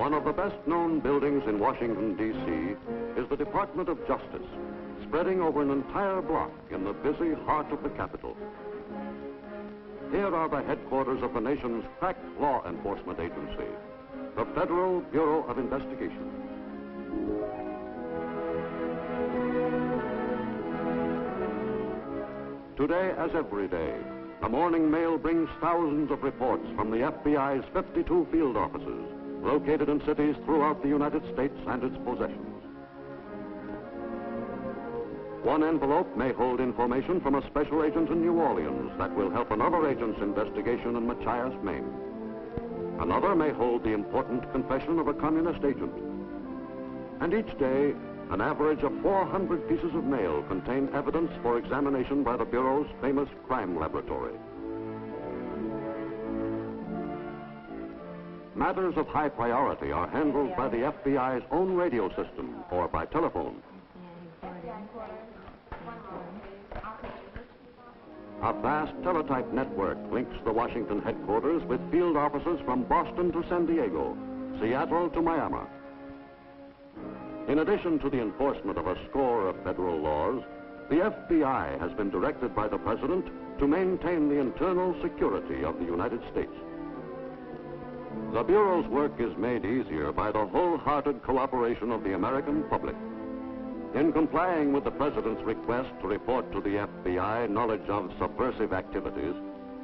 One of the best-known buildings in Washington, D.C. is the Department of Justice, spreading over an entire block in the busy heart of the capital. Here are the headquarters of the nation's crack law enforcement agency, the Federal Bureau of Investigation. Today, as every day, the morning mail brings thousands of reports from the FBI's 52 field offices, located in cities throughout the United States and its possessions. One envelope may hold information from a special agent in New Orleans that will help another agent's investigation in Machias, Maine. Another may hold the important confession of a communist agent. And each day, an average of 400 pieces of mail contain evidence for examination by the Bureau's famous crime laboratory. Matters of high priority are handled by the FBI's own radio system or by telephone. A vast teletype network links the Washington headquarters with field offices from Boston to San Diego, Seattle to Miami. In addition to the enforcement of a score of federal laws, the FBI has been directed by the President to maintain the internal security of the United States. The Bureau's work is made easier by the wholehearted cooperation of the American public. In complying with the President's request to report to the FBI knowledge of subversive activities,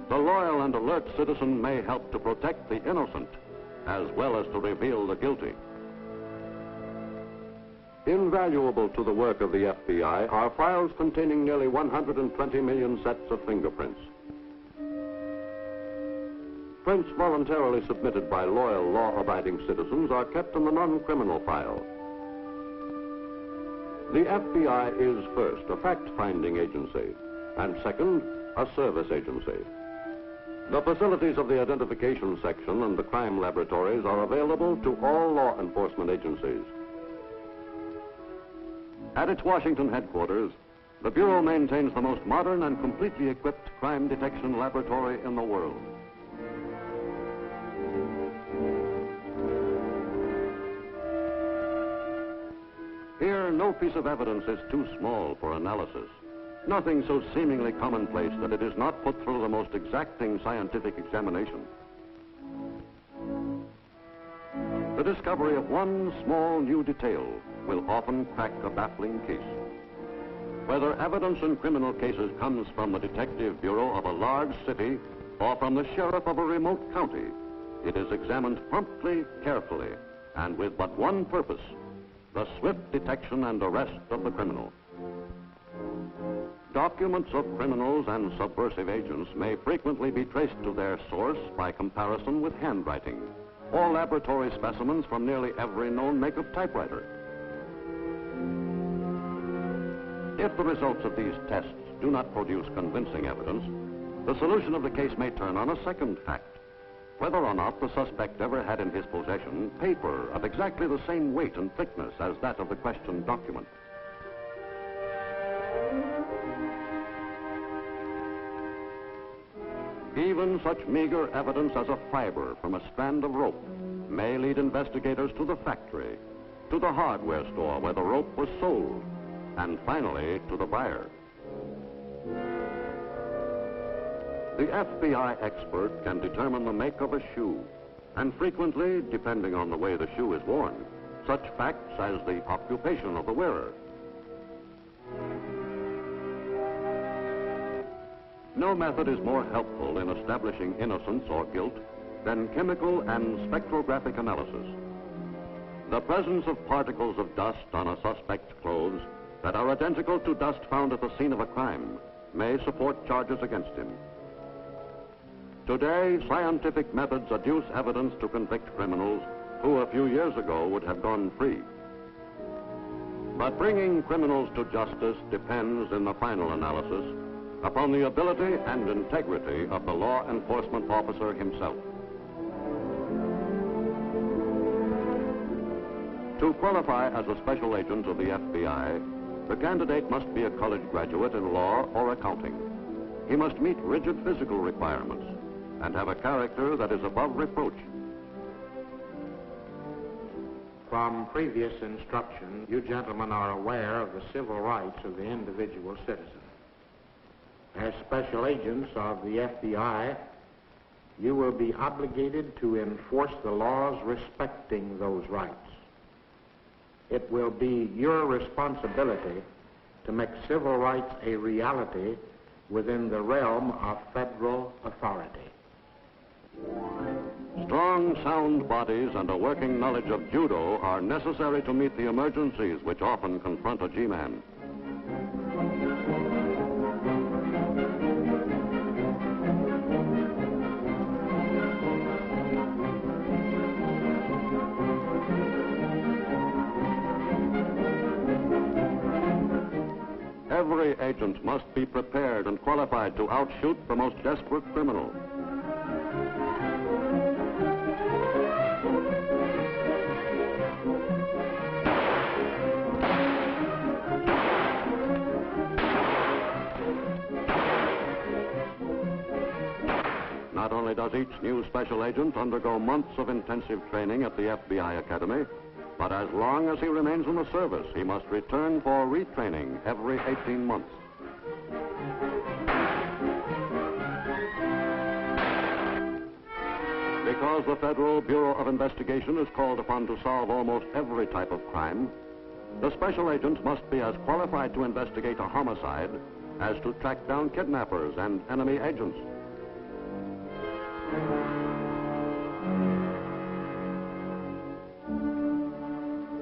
the loyal and alert citizen may help to protect the innocent as well as to reveal the guilty. Invaluable to the work of the FBI are files containing nearly 120 million sets of fingerprints. Prints voluntarily submitted by loyal, law-abiding citizens are kept in the non-criminal file. The FBI is first a fact-finding agency, and second, a service agency. The facilities of the identification section and the crime laboratories are available to all law enforcement agencies. At its Washington headquarters, the Bureau maintains the most modern and completely equipped crime detection laboratory in the world. Here, no piece of evidence is too small for analysis. Nothing so seemingly commonplace that it is not put through the most exacting scientific examination. The discovery of one small new detail will often crack a baffling case. Whether evidence in criminal cases comes from the detective bureau of a large city or from the sheriff of a remote county, it is examined promptly, carefully, and with but one purpose: the swift detection and arrest of the criminal. Documents of criminals and subversive agents may frequently be traced to their source by comparison with handwriting or laboratory specimens from nearly every known make of typewriter. If the results of these tests do not produce convincing evidence, the solution of the case may turn on a second fact: whether or not the suspect ever had in his possession paper of exactly the same weight and thickness as that of the questioned document. Even such meager evidence as a fiber from a strand of rope may lead investigators to the factory, to the hardware store where the rope was sold, and finally to the buyer. The FBI expert can determine the make of a shoe, and frequently, depending on the way the shoe is worn, such facts as the occupation of the wearer. No method is more helpful in establishing innocence or guilt than chemical and spectrographic analysis. The presence of particles of dust on a suspect's clothes that are identical to dust found at the scene of a crime may support charges against him. Today, scientific methods adduce evidence to convict criminals who a few years ago would have gone free. But bringing criminals to justice depends, in the final analysis, upon the ability and integrity of the law enforcement officer himself. To qualify as a special agent of the FBI, the candidate must be a college graduate in law or accounting. He must meet rigid physical requirements and have a character that is above reproach. From previous instruction, you gentlemen are aware of the civil rights of the individual citizen. As special agents of the FBI, you will be obligated to enforce the laws respecting those rights. It will be your responsibility to make civil rights a reality within the realm of federal authority. Strong, sound bodies and a working knowledge of judo are necessary to meet the emergencies which often confront a G-man. Every agent must be prepared and qualified to outshoot the most desperate criminal. Not only does each new special agent undergo months of intensive training at the FBI Academy, but as long as he remains in the service, he must return for retraining every 18 months. Because the Federal Bureau of Investigation is called upon to solve almost every type of crime, the special agent must be as qualified to investigate a homicide as to track down kidnappers and enemy agents.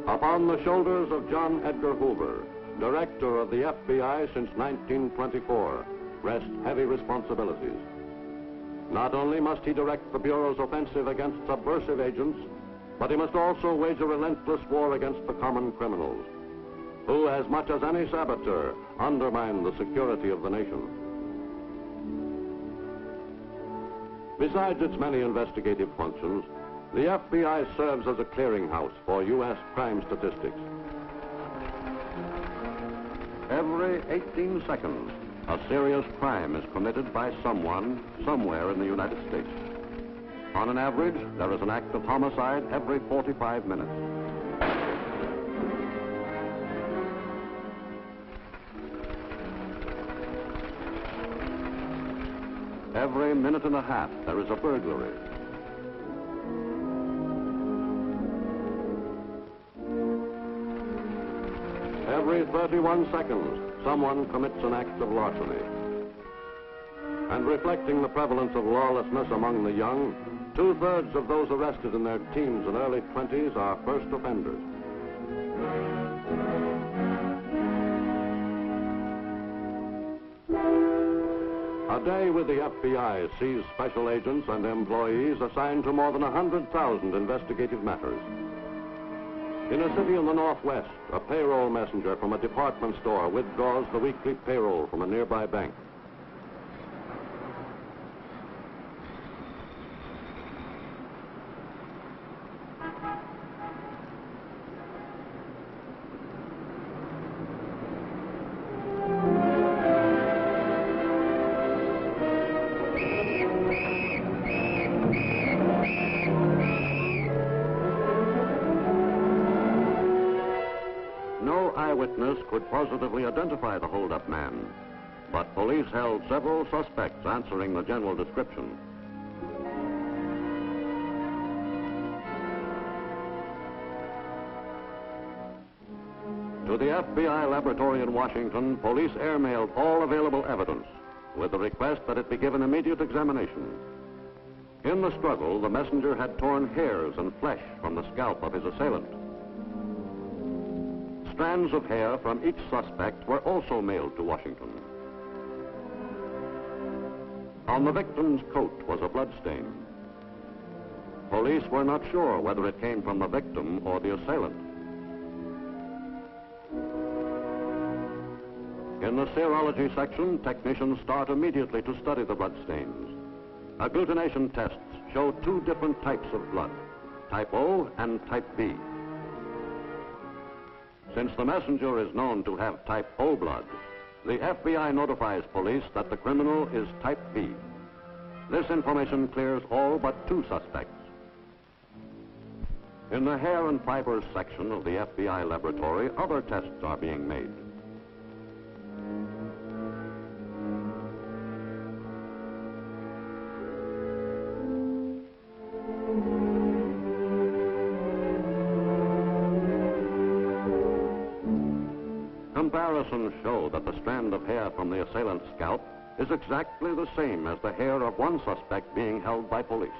Upon the shoulders of John Edgar Hoover, director of the FBI since 1924, rest heavy responsibilities. Not only must he direct the Bureau's offensive against subversive agents, but he must also wage a relentless war against the common criminals, who, as much as any saboteur, undermine the security of the nation. Besides its many investigative functions, the FBI serves as a clearinghouse for U.S. crime statistics. Every 18 seconds, a serious crime is committed by someone, somewhere in the United States. On an average, there is an act of homicide every 45 minutes. Every minute and a half, there is a burglary. Every 31 seconds, someone commits an act of larceny. And reflecting the prevalence of lawlessness among the young, 2/3 of those arrested in their teens and early 20s are first offenders. A day with the FBI sees special agents and employees assigned to more than 100,000 investigative matters. In a city in the Northwest, a payroll messenger from a department store withdraws the weekly payroll from a nearby bank. Eyewitness could positively identify the hold-up man, but police held several suspects answering the general description. To the FBI laboratory in Washington, police airmailed all available evidence with the request that it be given immediate examination. In the struggle, the messenger had torn hairs and flesh from the scalp of his assailant. Strands of hair from each suspect were also mailed to Washington. On the victim's coat was a blood stain. Police were not sure whether it came from the victim or the assailant. In the serology section, technicians start immediately to study the blood stains. Agglutination tests show 2 different types of blood, type O and type B. Since the messenger is known to have type O blood, the FBI notifies police that the criminal is type B. This information clears all but 2 suspects. In the hair and fibers section of the FBI laboratory, other tests are being made. Comparisons show that the strand of hair from the assailant's scalp is exactly the same as the hair of one suspect being held by police.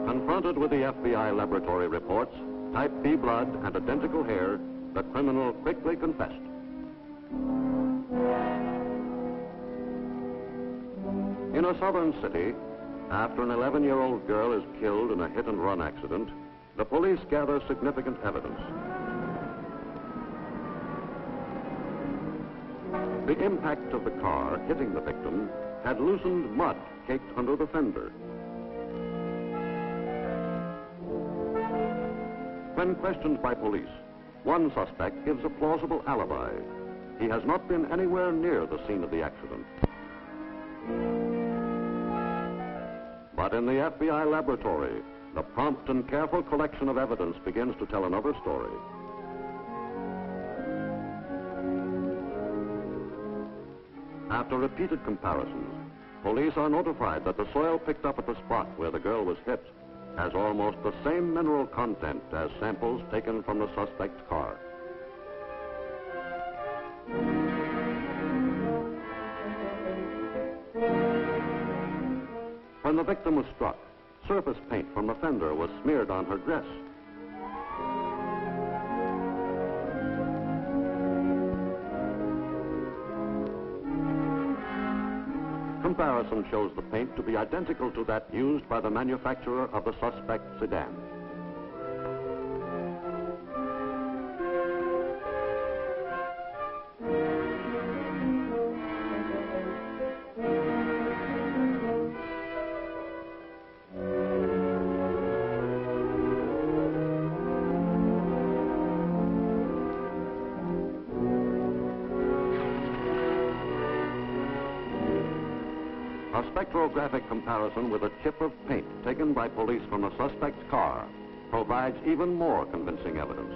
Confronted with the FBI laboratory reports, type B blood and identical hair, the criminal quickly confessed. In a southern city, after an 11-year-old girl is killed in a hit-and-run accident, the police gather significant evidence. The impact of the car hitting the victim had loosened mud caked under the fender. When questioned by police, one suspect gives a plausible alibi. He has not been anywhere near the scene of the accident. But in the FBI laboratory, the prompt and careful collection of evidence begins to tell another story. After repeated comparisons, police are notified that the soil picked up at the spot where the girl was hit has almost the same mineral content as samples taken from the suspect's car. When the victim was struck, surface paint from the fender was smeared on her dress. Comparison shows the paint to be identical to that used by the manufacturer of the suspect's sedan. A spectrographic comparison with a chip of paint taken by police from the suspect's car provides even more convincing evidence.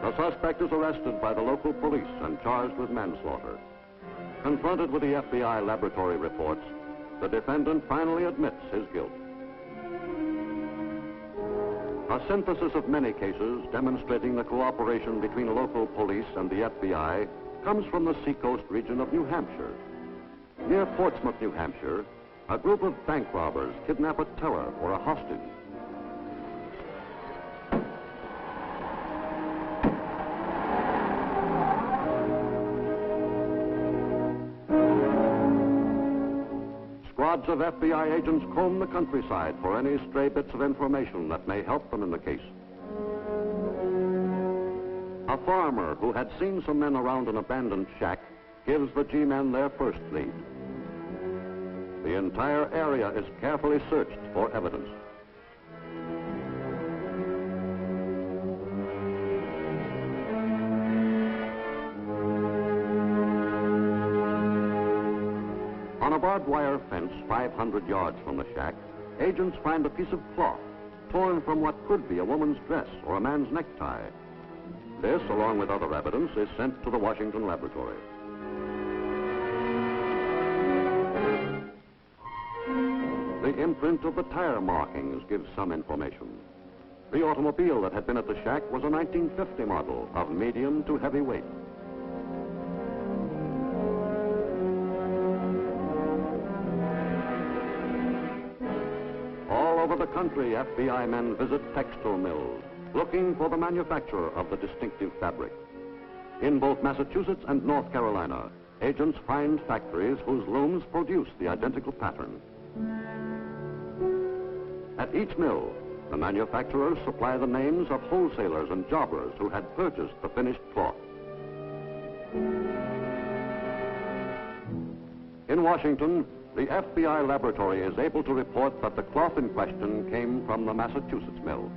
The suspect is arrested by the local police and charged with manslaughter. Confronted with the FBI laboratory reports, the defendant finally admits his guilt. A synthesis of many cases demonstrating the cooperation between local police and the FBI comes from the seacoast region of New Hampshire. Near Portsmouth, New Hampshire, a group of bank robbers kidnap a teller or a hostage. Squads of FBI agents comb the countryside for any stray bits of information that may help them in the case. A farmer who had seen some men around an abandoned shack gives the G-men their first lead. The entire area is carefully searched for evidence. On a barbed wire fence 500 yards from the shack, agents find a piece of cloth torn from what could be a woman's dress or a man's necktie. This, along with other evidence, is sent to the Washington laboratory. The imprint of the tire markings gives some information. The automobile that had been at the shack was a 1950 model of medium to heavy weight. All over the country, FBI men visit textile mills, looking for the manufacturer of the distinctive fabric. In both Massachusetts and North Carolina, agents find factories whose looms produce the identical pattern. At each mill, the manufacturers supply the names of wholesalers and jobbers who had purchased the finished cloth. In Washington, the FBI laboratory is able to report that the cloth in question came from the Massachusetts mill.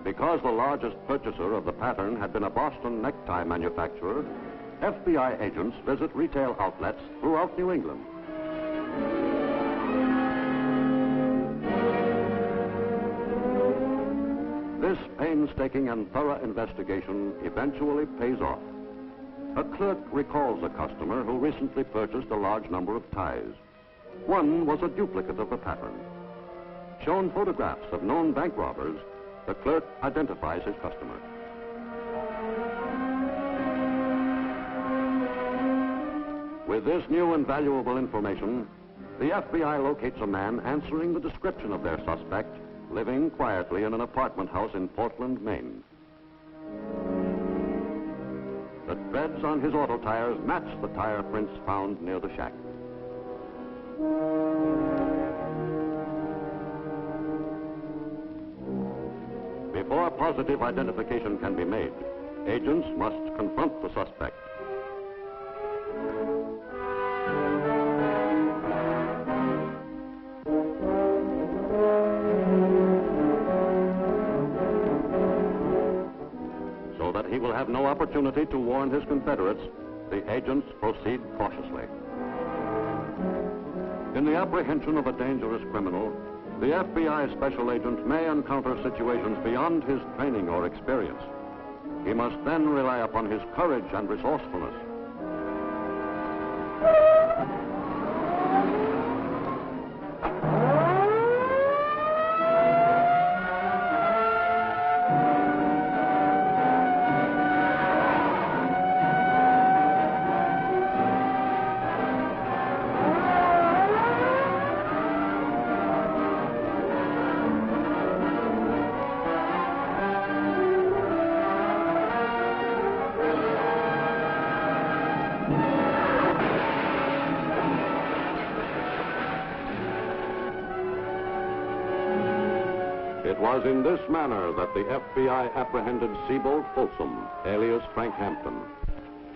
Because the largest purchaser of the pattern had been a Boston necktie manufacturer, FBI agents visit retail outlets throughout New England. This painstaking and thorough investigation eventually pays off. A clerk recalls a customer who recently purchased a large number of ties. One was a duplicate of the pattern. Shown photographs of known bank robbers, the clerk identifies his customer. With this new and valuable information, the FBI locates a man answering the description of their suspect, living quietly in an apartment house in Portland, Maine. The treads on his auto tires match the tire prints found near the shack. Before positive identification can be made, agents must confront the suspect. So that he will have no opportunity to warn his confederates, the agents proceed cautiously. In the apprehension of a dangerous criminal, the FBI special agent may encounter situations beyond his training or experience. He must then rely upon his courage and resourcefulness. It was in this manner that the FBI apprehended Seabold Folsom, alias Frank Hampton.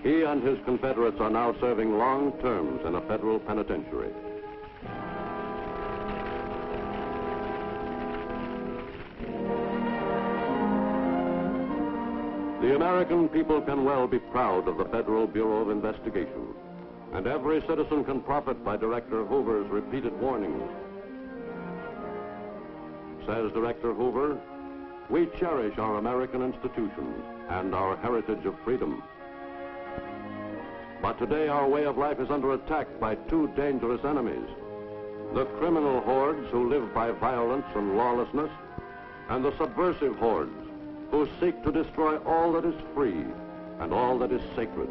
He and his confederates are now serving long terms in a federal penitentiary. The American people can well be proud of the Federal Bureau of Investigation, and every citizen can profit by Director Hoover's repeated warnings. Says Director Hoover, we cherish our American institutions and our heritage of freedom. But today our way of life is under attack by two dangerous enemies: the criminal hordes who live by violence and lawlessness, and the subversive hordes who seek to destroy all that is free and all that is sacred.